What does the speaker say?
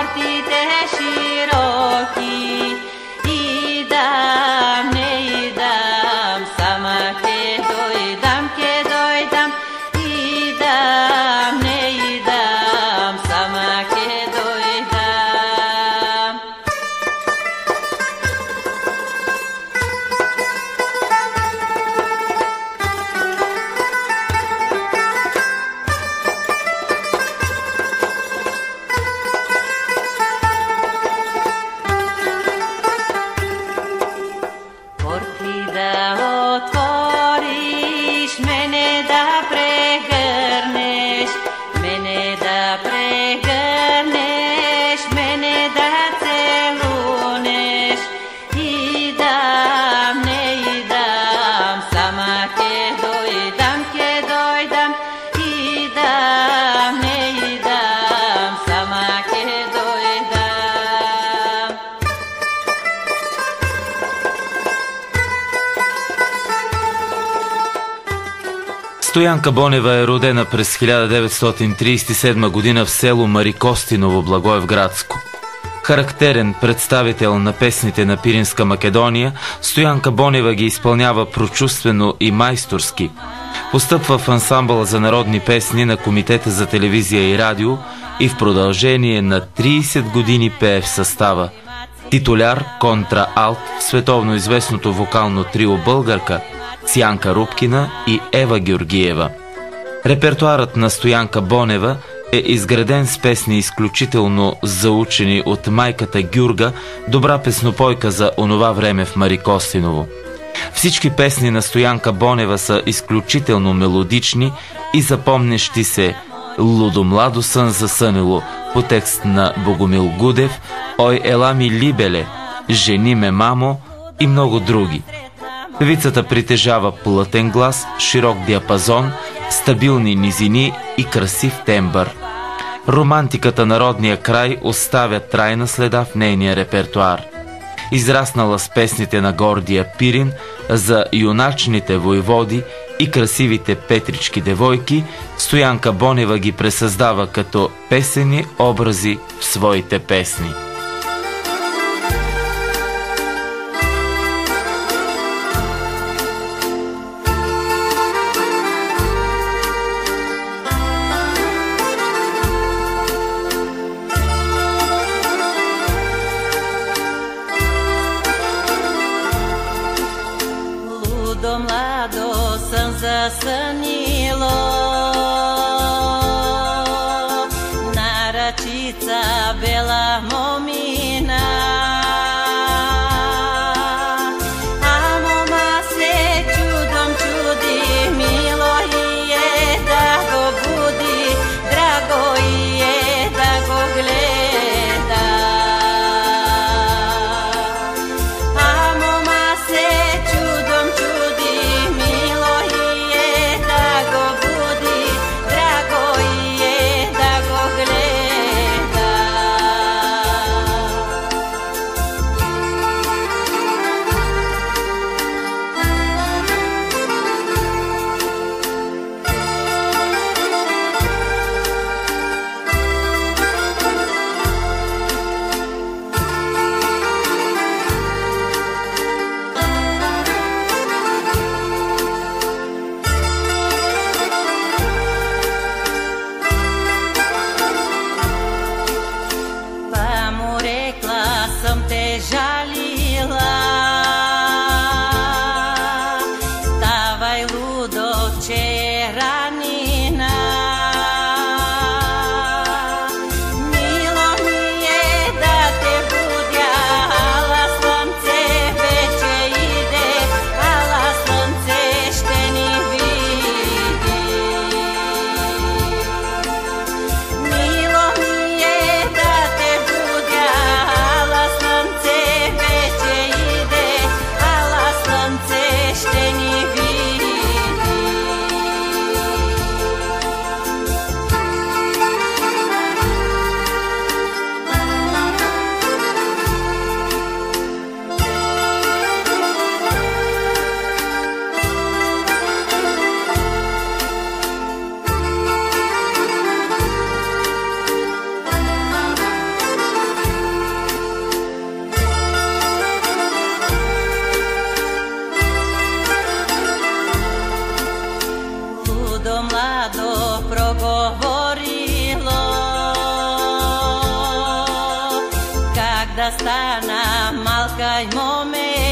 pортите широки. Идам, не идам, сама ке дойдам, идам, не идам, сама ке дойдам. Порти да отвориш, мене да прегърнеш, мене да прегърнеш, мене да целунеш. Идам, не идам, сама ке дойдам, идам, не идам, сама ке дойдам. Стоянка Бонева е родена през 1937 година в село Марикостиново, Благоевградско. Характерен представител на песните на Пиринска Македония, Стоянка Бонева ги изпълнява прочувствено и майсторски. Постъпва в ансамбъла за народни песни на Комитета за телевизия и радио и в продължение на 30 години пее в състава. Титуляр контра-алт в световно известното вокално трио Българка Сянка Рупкина и Ева Георгиева. Репертуарът на Стоянка Бонева е изграден с песни изключително заучени от майката Гюрга, добра песнопойка за онова време в Марикостиново. Всички песни на Стоянка Бонева са изключително мелодични и запомнящи се "Лудо младо сън засънило" по текст на Богомил Гудев, "Ой ела ми либеле", "Жени ме мамо" и много други. Певицата притежава плътен глас, широк диапазон, стабилни низини и красив тембър. Романтиката на родния край оставя трайна следа в нейния репертуар. Израснала с песните на гордия Пирин, за юначните войводи и красивите петрички девойки, Стоянка Бонева ги пресъздава като песени образи в своите песни. Лудо младо сън засънило, на ръчица бела момина. А мома се чудом чуди, мило и е да го буди, драго и е да го гледа. А мома се чудом чуди, мило и е да го буди, драго и е да го гледа. Па му рекла, съм те жалила, ставай лудо, че е ранина. Мило ми е да те будя, ала слънце вече иде, ала слънце ще ни види. Мило ми е да те будя, ала слънце да стана малка и момент.